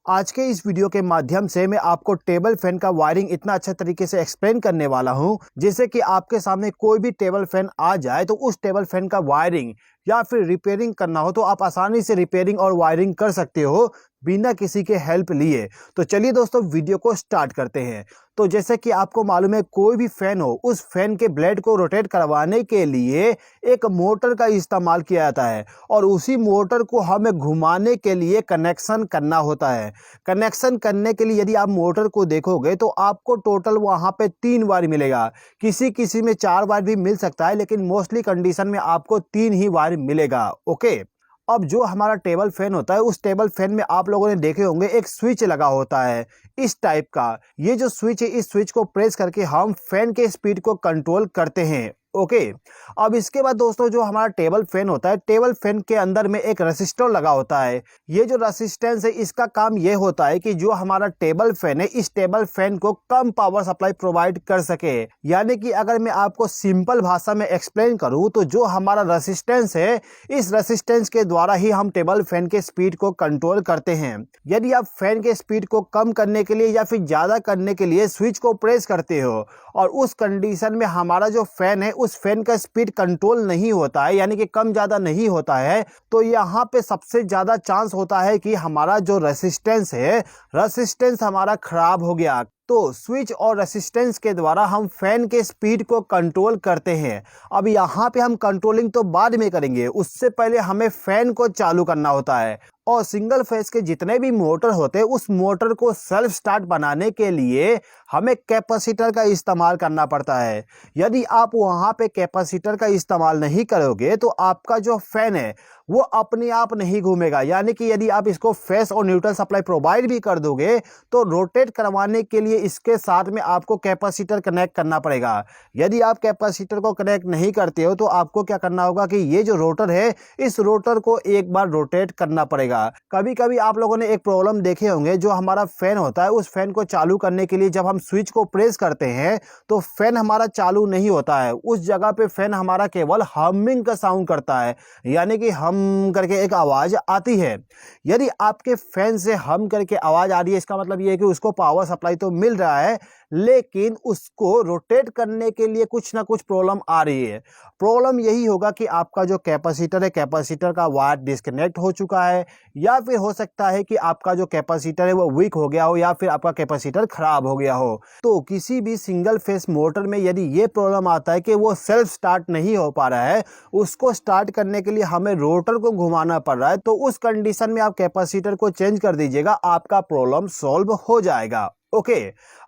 आज के इस वीडियो के माध्यम से मैं आपको टेबल फैन का वायरिंग इतना अच्छा तरीके से एक्सप्लेन करने वाला हूं, जिससे कि आपके सामने कोई भी टेबल फैन आ जाए तो उस टेबल फैन का वायरिंग या फिर रिपेयरिंग करना हो तो आप आसानी से रिपेयरिंग और वायरिंग कर सकते हो बिना किसी के हेल्प लिए। तो चलिए दोस्तों वीडियो को स्टार्ट करते हैं। तो जैसे कि आपको मालूम है, कोई भी फैन हो उस फैन के ब्लेड को रोटेट करवाने के लिए एक मोटर का इस्तेमाल किया जाता है और उसी मोटर को हमें घुमाने के लिए कनेक्शन करना होता है। कनेक्शन करने के लिए यदि आप मोटर को देखोगे तो आपको टोटल वहां पे 3 वायर मिलेगा। किसी किसी में 4 वायर भी मिल सकता है, लेकिन मोस्टली कंडीशन में आपको 3 ही वायर मिलेगा। ओके, अब जो हमारा टेबल फैन होता है उस टेबल फैन में आप लोगों ने देखे होंगे एक स्विच लगा होता है इस टाइप का। ये जो स्विच है, इस स्विच को प्रेस करके हम फैन के स्पीड को कंट्रोल करते हैं। ओके, अब इसके बाद दोस्तों जो हमारा टेबल फैन होता है, टेबल फैन के अंदर में एक रेसिस्टर लगा होता है। ये जो रेसिस्टेंस है, इसका काम ये होता है कि जो हमारा टेबल फैन है, इस टेबल फैन को कम पावर सप्लाई प्रोवाइड कर सके। यानी कि अगर मैं आपको सिंपल भाषा में एक्सप्लेन करूं तो जो हमारा रेसिस्टेंस है, इस रेसिस्टेंस के द्वारा ही हम टेबल फैन के स्पीड को कंट्रोल करते हैं। यदि आप फैन के स्पीड को कम करने के लिए या फिर ज्यादा करने के लिए स्विच को प्रेस करते हो और उस कंडीशन में हमारा जो फैन है उस फैन का स्पीड कंट्रोल नहीं होता है, यानी कि कम ज्यादा नहीं होता है, तो यहाँ पे सबसे ज्यादा चांस होता है कि हमारा जो रेसिस्टेंस है, रेसिस्टेंस हमारा खराब हो गया। तो स्विच और रेसिस्टेंस के द्वारा हम फैन के स्पीड को कंट्रोल करते हैं। अब यहाँ पे हम कंट्रोलिंग तो बाद में करेंगे, उससे पहले हमें फैन को चालू करना होता है। और सिंगल फेज के जितने भी मोटर होते हैं उस मोटर को सेल्फ स्टार्ट बनाने के लिए हमें कैपेसिटर का इस्तेमाल करना पड़ता है। यदि आप वहां पे कैपेसिटर का इस्तेमाल नहीं करोगे तो आपका जो फैन है वो अपने आप नहीं घूमेगा। यानी कि यदि आप इसको फेस और न्यूट्रल सप्लाई प्रोवाइड भी कर दोगे तो रोटेट करवाने के लिए इसके साथ में आपको कैपेसिटर कनेक्ट करना पड़ेगा। यदि आप कैपेसिटर को कनेक्ट नहीं करते हो तो आपको क्या करना होगा कि ये जो रोटर है, इस रोटर को एक बार रोटेट करना पड़ेगा। कभी कभी आप लोगों ने एक प्रॉब्लम देखे होंगे, जो हमारा फैन होता है उस फैन को चालू करने के लिए जब हम स्विच को प्रेस करते हैं तो फैन हमारा चालू नहीं होता है। उस जगह पे फैन हमारा केवल हमिंग का साउंड करता है, यानी कि हम करके एक आवाज आती है। यदि आपके फैन से हम करके आवाज आ रही है, इसका मतलब ये है कि उसको पावर सप्लाई तो मिल रहा है, लेकिन उसको रोटेट करने के लिए कुछ ना कुछ प्रॉब्लम आ रही है। प्रॉब्लम यही होगा कि आपका जो कैपेसिटर है, कैपेसिटर का वायर डिस्कनेक्ट हो चुका है, या फिर हो सकता है कि आपका जो कैपेसिटर है वो वीक हो गया हो, या फिर आपका कैपेसिटर खराब हो गया हो। तो किसी भी सिंगल फेस मोटर में यदि ये प्रॉब्लम आता है कि वो सेल्फ स्टार्ट नहीं हो पा रहा है, उसको स्टार्ट करने के लिए हमें रोटर को घुमाना पड़ रहा है, तो उस कंडीशन में आप कैपेसिटर को चेंज कर दीजिएगा, आपका प्रॉब्लम सॉल्व हो जाएगा। ओके,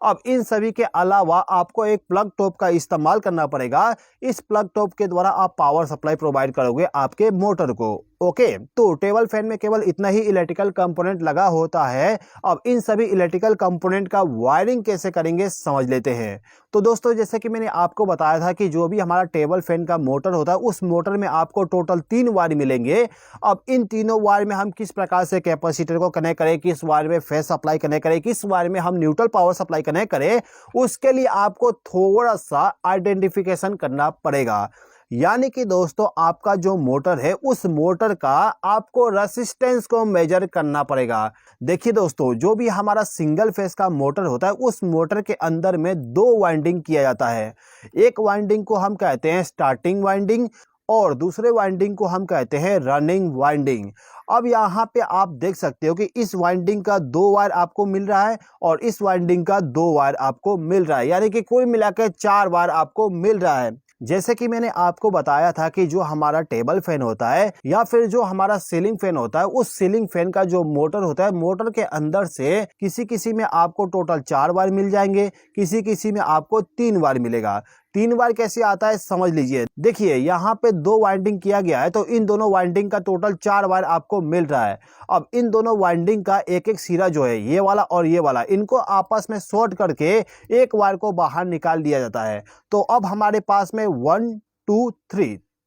अब इन सभी के अलावा आपको एक प्लग टॉप का इस्तेमाल करना पड़ेगा। इस प्लग टॉप के द्वारा आप पावर सप्लाई प्रोवाइड करोगे आपके मोटर को। ओके, तो टेबल फैन में केवल इतना ही इलेक्ट्रिकल कंपोनेंट लगा होता है। अब इन सभी इलेक्ट्रिकल कंपोनेंट का वायरिंग कैसे करेंगे समझ लेते हैं। तो दोस्तों जैसे कि मैंने आपको बताया था कि जो भी हमारा टेबल फैन का मोटर होता है उस मोटर में आपको टोटल 3 वायर मिलेंगे। अब इन तीनों वायर में हम किस प्रकार से कैपेसिटर को कनेक्ट करें, किस वायर में फेस सप्लाई कनेक्ट करें, किस वायर में हम न्यूट्रल पावर सप्लाई कनेक्ट करें, उसके लिए आपको थोड़ा सा आइडेंटिफिकेशन करना पड़ेगा। यानी कि दोस्तों आपका जो मोटर है उस मोटर का आपको रेसिस्टेंस को मेजर करना पड़ेगा। देखिए दोस्तों, जो भी हमारा सिंगल फेस का मोटर होता है उस मोटर के अंदर में 2 वाइंडिंग किया जाता है। एक वाइंडिंग को हम कहते हैं स्टार्टिंग वाइंडिंग और दूसरे वाइंडिंग को हम कहते हैं रनिंग वाइंडिंग। अब यहाँ पे आप देख सकते हो कि इस वाइंडिंग का 2 वायर आपको मिल रहा है और इस वाइंडिंग का 2 वायर आपको मिल रहा है, यानी कि कुल मिलाकर 4 वायर आपको मिल रहा है। जैसे कि मैंने आपको बताया था कि जो हमारा टेबल फैन होता है या फिर जो हमारा सीलिंग फैन होता है, उस सीलिंग फैन का जो मोटर होता है, मोटर के अंदर से किसी किसी में आपको टोटल 4 वायर मिल जाएंगे, किसी किसी में आपको 3 वायर मिलेगा। 3 वायर कैसे आता है समझ लीजिए। देखिए यहाँ पे 2 वाइंडिंग किया गया है, तो इन दोनों वाइंडिंग का टोटल 4 वायर आपको मिल रहा है। अब इन दोनों वाइंडिंग का एक एक सिरा जो है, ये वाला और ये वाला, इनको आपस में शॉर्ट करके एक वायर को बाहर निकाल दिया जाता है। तो अब हमारे पास में 1 2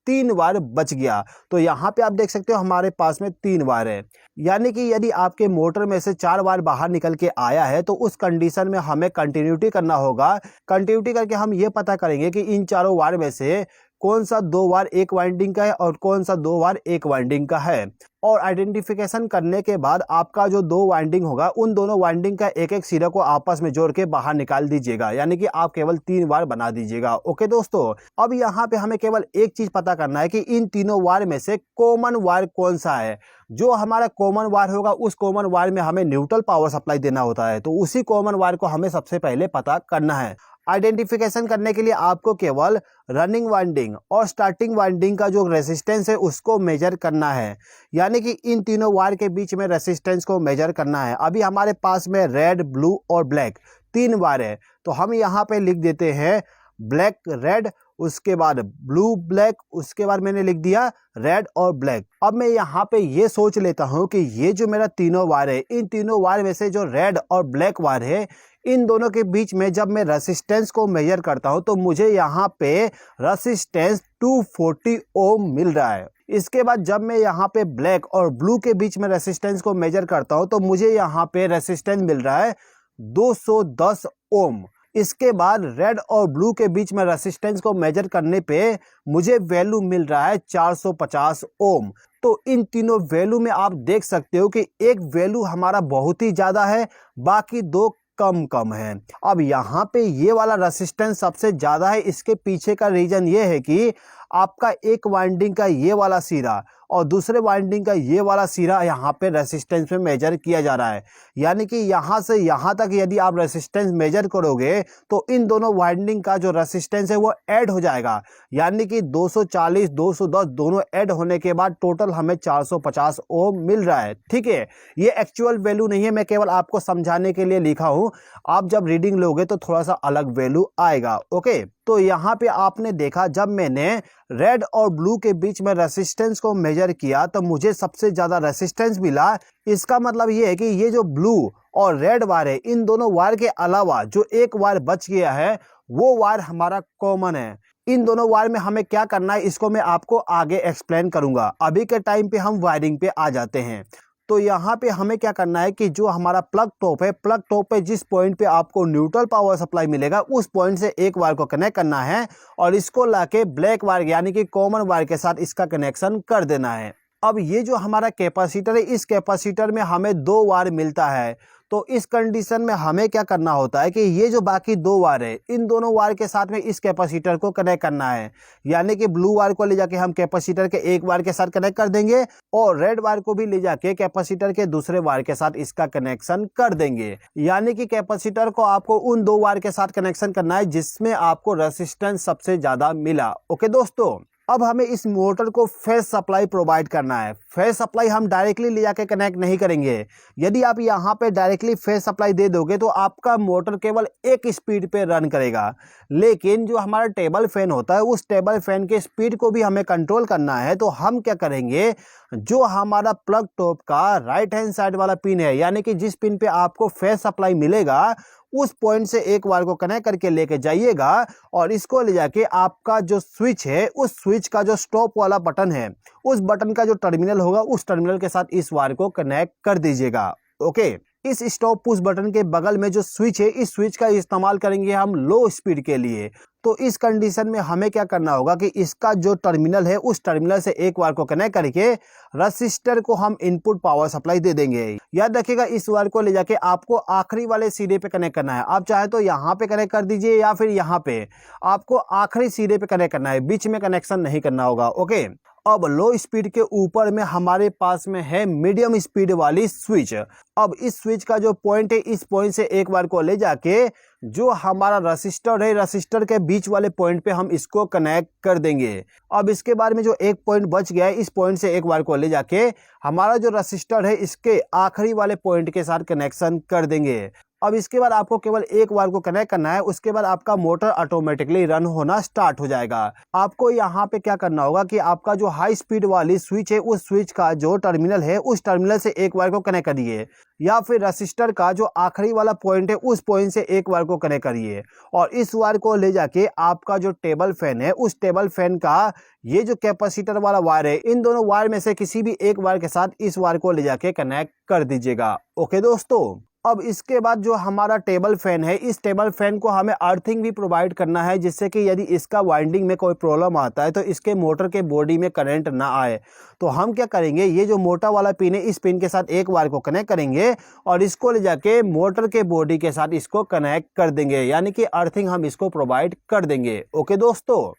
3 वायर बच गया। तो यहाँ पे आप देख सकते हो हमारे पास में 3 वायर है। यानी कि यदि आपके मोटर में से 4 वायर बाहर निकल के आया है तो उस कंडीशन में हमें कंटिन्यूटी करना होगा। कंटिन्यूटी करके हम ये पता करेंगे कि इन चारों वायर में से कौन सा 2 वायर एक वाइंडिंग का है और कौन सा 2 वायर एक वाइंडिंग का है। और आइडेंटिफिकेशन करने के बाद आपका जो 2 वाइंडिंग होगा उन दोनों वाइंडिंग का एक एक सिरा को आपस में जोड़ के बाहर निकाल दीजिएगा, यानी कि आप केवल 3 वायर बना दीजिएगा। ओके दोस्तों, अब यहाँ पे हमें केवल एक चीज पता करना है कि इन तीनों वायर में से कॉमन वायर कौन सा है। जो हमारा कॉमन वायर होगा उस कॉमन वायर में हमें न्यूट्रल पावर सप्लाई देना होता है, तो उसी कॉमन वायर को हमें सबसे पहले पता करना है। आइडेंटिफिकेशन करने के लिए आपको केवल रनिंग वाइंडिंग और स्टार्टिंग वाइंडिंग का जो रेसिस्टेंस है उसको मेजर करना है, यानी कि इन तीनों वायर के बीच में रेसिस्टेंस को मेजर करना है। अभी हमारे पास में रेड, ब्लू और ब्लैक 3 वायर है, तो हम यहाँ पे लिख देते हैं ब्लैक रेड, उसके बाद ब्लू ब्लैक, उसके बाद मैंने लिख दिया रेड और ब्लैक। अब मैं यहाँ पे ये सोच लेता हूँ कि ये जो मेरा तीनों वायर है, इन तीनों वायर में से जो रेड और ब्लैक वायर है, इन दोनों के बीच में जब मैं रेसिस्टेंस को मेजर करता हूँ तो मुझे यहाँ पे रेसिस्टेंस 240 ओम मिल रहा है। इसके बाद जब मैं यहाँ पे ब्लैक और ब्लू के बीच में रेसिस्टेंस को मेजर करता हूँ तो मुझे यहाँ पे रेसिस्टेंस मिल रहा है 210 ओम। इसके बाद रेड और ब्लू के बीच में रेसिस्टेंस को मेजर करने पे मुझे वैल्यू मिल रहा है 450 ओम। तो इन तीनों वैल्यू में आप देख सकते हो कि एक वैल्यू हमारा बहुत ही ज्यादा है, बाकी 2 कम है। अब यहाँ पे ये वाला रेसिस्टेंस सबसे ज्यादा है, इसके पीछे का रीजन ये है कि आपका एक वाइंडिंग का ये वाला सिरा और दूसरे वाइंडिंग का ये वाला सिरा यहाँ पे रेसिस्टेंस में मेजर किया जा रहा है, यानी कि यहाँ से यहाँ तक यदि आप रेसिस्टेंस मेजर करोगे तो इन दोनों वाइंडिंग का जो रेसिस्टेंस है वो ऐड हो जाएगा, यानी कि 240 210 दोनों ऐड होने के बाद टोटल हमें 450 ओम मिल रहा है। ठीक है, ये एक्चुअल वैल्यू नहीं है, मैं केवल आपको समझाने के लिए लिखा हूँ। आप जब रीडिंग लोगे तो थोड़ा सा अलग वैल्यू आएगा। ओके, तो यहाँ पे आपने देखा जब मैंने रेड और ब्लू के बीच में रेसिस्टेंस को मेजर किया तो मुझे सबसे ज्यादा रेसिस्टेंस मिला। इसका मतलब ये है कि ये जो ब्लू और रेड वायर है, इन दोनों वायर के अलावा जो एक वायर बच गया है वो वायर हमारा कॉमन है। इन दोनों वायर में हमें क्या करना है इसको मैं आपको आगे एक्सप्लेन करूंगा। अभी के टाइम पे हम वायरिंग पे आ जाते हैं। तो यहाँ पे हमें क्या करना है कि जो हमारा प्लग टॉप है, प्लग टॉप पे जिस पॉइंट पे आपको न्यूट्रल पावर सप्लाई मिलेगा उस पॉइंट से एक वायर को कनेक्ट करना है और इसको लाके ब्लैक वायर यानी कि कॉमन वायर के साथ इसका कनेक्शन कर देना है। अब ये जो हमारा कैपेसिटर है, इस कैपेसिटर में हमें 2 वायर मिलता है, तो इस कंडीशन में हमें क्या करना होता है कि ये जो बाकी 2 वायर है इन दोनों वायर के साथ में इस कैपेसिटर को कनेक्ट करना है, यानी कि ब्लू वायर को ले जाके हम कैपेसिटर के एक वायर के साथ कनेक्ट कर देंगे और रेड वायर को भी ले जाके कैपेसिटर के दूसरे वायर के साथ इसका कनेक्शन कर देंगे, यानी कि कैपेसिटर को आपको उन 2 वायर के साथ कनेक्शन करना है जिसमें आपको रेसिस्टेंस सबसे ज्यादा मिला। ओके दोस्तों, अब हमें इस मोटर को फेज सप्लाई प्रोवाइड करना है। फेज सप्लाई हम डायरेक्टली ले जाके कनेक्ट नहीं करेंगे। यदि आप यहाँ पे डायरेक्टली फेज सप्लाई दे दोगे तो आपका मोटर केवल एक स्पीड पे रन करेगा, लेकिन जो हमारा टेबल फैन होता है उस टेबल फैन के स्पीड को भी हमें कंट्रोल करना है। तो हम क्या करेंगे, जो हमारा प्लग टॉप का राइट हैंड साइड वाला पिन है, यानी कि जिस पिन पे आपको फेज सप्लाई मिलेगा उस पॉइंट से एक वायर को कनेक्ट करके लेके जाइएगा और इसको ले जाके आपका जो स्विच है उस स्विच का जो स्टॉप वाला बटन है उस बटन का जो टर्मिनल होगा उस टर्मिनल के साथ इस वायर को कनेक्ट कर दीजिएगा। ओके, इस स्टॉप पुश बटन के बगल में जो स्विच है इस स्विच का इस्तेमाल करेंगे हम लो स्पीड के लिए। तो इस कंडीशन में हमें क्या करना होगा कि इसका जो टर्मिनल है उस टर्मिनल से एक वायर को कनेक्ट करके रजिस्टर को हम इनपुट पावर सप्लाई दे देंगे। याद रखिएगा इस वायर को ले जाके आपको आखिरी वाले सिरे पे कनेक्ट करना है। आप चाहे तो यहाँ पे कनेक्ट कर दीजिए या फिर यहाँ पे, आपको आखिरी सिरे पे कनेक्ट करना है, बीच में कनेक्शन नहीं करना होगा। ओके, अब लो स्पीड के ऊपर में हमारे पास में है मीडियम स्पीड वाली स्विच। अब इस स्विच का जो पॉइंट है इस पॉइंट से एक वायर को ले जाके जो हमारा रजिस्टर है रजिस्टर के बीच वाले पॉइंट पे हम इसको कनेक्ट कर देंगे। अब इसके बाद में जो एक पॉइंट बच गया है इस पॉइंट से एक वायर को ले जाके हमारा जो रजिस्टर है इसके आखिरी वाले पॉइंट के साथ कनेक्शन कर देंगे। अब इसके बाद आपको केवल एक वायर को कनेक्ट करना है, उसके बाद आपका मोटर ऑटोमेटिकली रन होना स्टार्ट हो जाएगा। आपको यहाँ पे क्या करना होगा कि आपका जो हाई स्पीड वाली स्विच है उस स्विच का जो टर्मिनल है उस टर्मिनल से एक वायर को कनेक्ट करिए, या फिर रजिस्टर का जो आखिरी वाला पॉइंट है उस पॉइंट से एक वायर को कनेक्ट करिए और इस वायर को ले जाके आपका जो टेबल फैन है उस टेबल फैन का ये जो कैपेसिटर वाला वायर है इन दोनों वायर में से किसी भी एक वायर के साथ इस वायर को ले जाके कनेक्ट कर दीजिएगा। ओके दोस्तों, अब इसके बाद जो हमारा टेबल फैन है, इस टेबल फैन को हमें अर्थिंग भी प्रोवाइड करना है, जिससे कि यदि इसका वाइंडिंग में कोई प्रॉब्लम आता है तो इसके मोटर के बॉडी में करंट ना आए। तो हम क्या करेंगे, ये जो मोटा वाला पिन है, इस पिन के साथ एक वायर को कनेक्ट करेंगे और इसको ले जाके मोटर के बॉडी के साथ इसको कनेक्ट कर देंगे, यानी कि अर्थिंग हम इसको प्रोवाइड कर देंगे। ओके दोस्तों,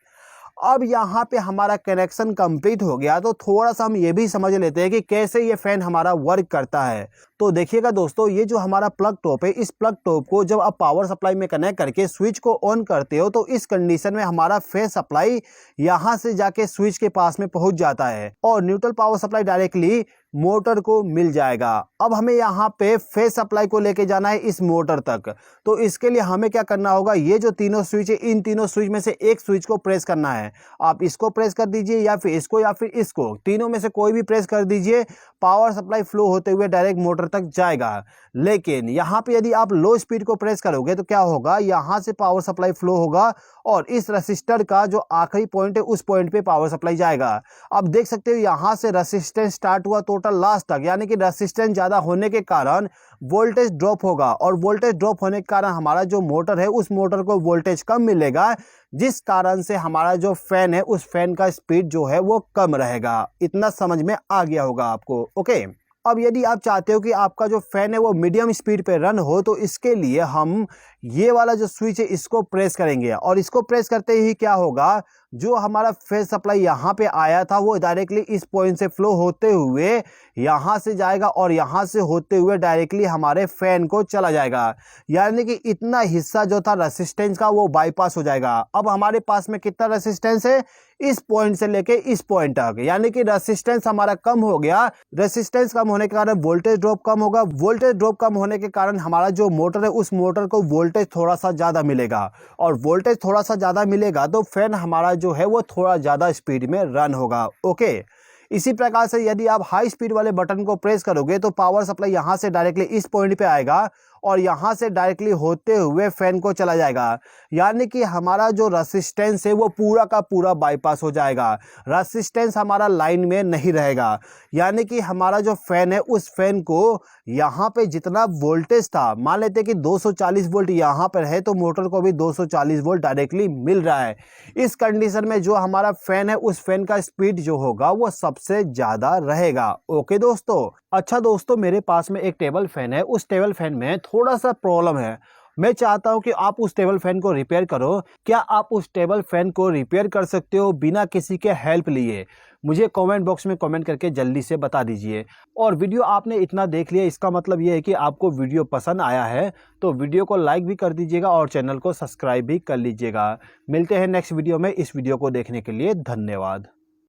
अब यहाँ पे हमारा कनेक्शन कंप्लीट हो गया, तो थोड़ा सा हम ये भी समझ लेते हैं कि कैसे ये फैन हमारा वर्क करता है। तो देखिएगा दोस्तों, ये जो हमारा प्लग टॉप है, इस प्लग टॉप को जब आप पावर सप्लाई में कनेक्ट करके स्विच को ऑन करते हो तो इस कंडीशन में हमारा फेस सप्लाई यहाँ से जाके स्विच के पास में पहुंच जाता है और neutral power supply directly motor को मिल जाएगा। अब हमें यहाँ पे फेस सप्लाई को लेके जाना है इस मोटर तक। तो इसके लिए हमें क्या करना होगा, ये जो तीनों स्विच है, इन तीनों स्विच में से एक स्विच को प्रेस करना है। आप इसको प्रेस कर दीजिए या फिर इसको या फिर इसको, तीनों में से कोई भी प्रेस कर दीजिए, पावर सप्लाई फ्लो होते हुए डायरेक्ट मोटर तक जाएगा। लेकिन यहाँ पे यदि आप लो स्पीड को प्रेस करोगे तो क्या होगा, यहाँ से पावर सप्लाई फ्लो होगा और इस रेसिस्टर का जो आखिरी पॉइंट है उस पॉइंट पे पावर सप्लाई जाएगा। अब देख सकते हो यहाँ से रेसिस्टेंस स्टार्ट हुआ टोटल लास्ट तक, यानी कि रेसिस्टेंस ज़्यादा होने के कारण वोल्टेज ड्रॉप होगा और वोल्टेज ड्रॉप होने के कारण हमारा जो मोटर है उस मोटर को वोल्टेज कम मिलेगा, जिस कारण से हमारा जो फैन है उस फैन का स्पीड जो है वो कम रहेगा। इतना समझ में आ गया होगा आपको। ओके, अब यदि आप चाहते हो कि आपका जो फैन है वो मीडियम स्पीड पे रन हो तो इसके लिए हम ये वाला जो स्विच है इसको प्रेस करेंगे और इसको प्रेस करते ही क्या होगा, जो हमारा फेस सप्लाई यहाँ पे आया था वो डायरेक्टली इस पॉइंट से फ्लो होते हुए यहाँ से जाएगा और यहाँ से होते हुए डायरेक्टली हमारे फैन को चला जाएगा, यानी कि इतना हिस्सा जो था रेसिस्टेंस का वो बाईपास हो जाएगा। अब हमारे पास में कितना रेसिस्टेंस है, इस पॉइंट से लेके इस पॉइंट तक, यानी कि रेसिस्टेंस हमारा कम हो गया। रेसिस्टेंस कम होने के कारण वोल्टेज ड्रॉप कम होगा, वोल्टेज ड्रॉप कम होने के कारण हमारा जो मोटर है उस मोटर को वोल्टेज थोड़ा सा ज़्यादा मिलेगा और वोल्टेज थोड़ा सा ज़्यादा मिलेगा तो फैन हमारा जो है वो थोड़ा ज़्यादा स्पीड में रन होगा। ओके, इसी प्रकार से यदि आप हाई स्पीड वाले बटन को प्रेस करोगे तो पावर सप्लाई यहाँ से डायरेक्टली इस पॉइंट पे आएगा और यहाँ से डायरेक्टली होते हुए फैन को चला जाएगा, यानी कि हमारा जो रेसिस्टेंस है वो पूरा का पूरा बाईपास हो जाएगा। रेसिस्टेंस हमारा लाइन में नहीं रहेगा, यानी कि हमारा जो फैन है उस फैन को यहाँ पे जितना वोल्टेज था, मान लेते हैं कि 240 वोल्ट यहाँ पर है तो मोटर को भी 240 वोल्ट डायरेक्टली मिल रहा है। इस कंडीशन में जो हमारा फैन है उस फैन का स्पीड जो होगा वो सबसे ज़्यादा रहेगा। ओके दोस्तों, अच्छा दोस्तों, मेरे पास में एक टेबल फैन है, उस टेबल फैन में थोड़ा सा प्रॉब्लम है। मैं चाहता हूं कि आप उस टेबल फैन को रिपेयर करो। क्या आप उस टेबल फैन को रिपेयर कर सकते हो बिना किसी के हेल्प लिए? मुझे कमेंट बॉक्स में कमेंट करके जल्दी से बता दीजिए। और वीडियो आपने इतना देख लिया, इसका मतलब ये है कि आपको वीडियो पसंद आया है, तो वीडियो को लाइक भी कर दीजिएगा और चैनल को सब्सक्राइब भी कर लीजिएगा। मिलते हैं नेक्स्ट वीडियो में। इस वीडियो को देखने के लिए धन्यवाद।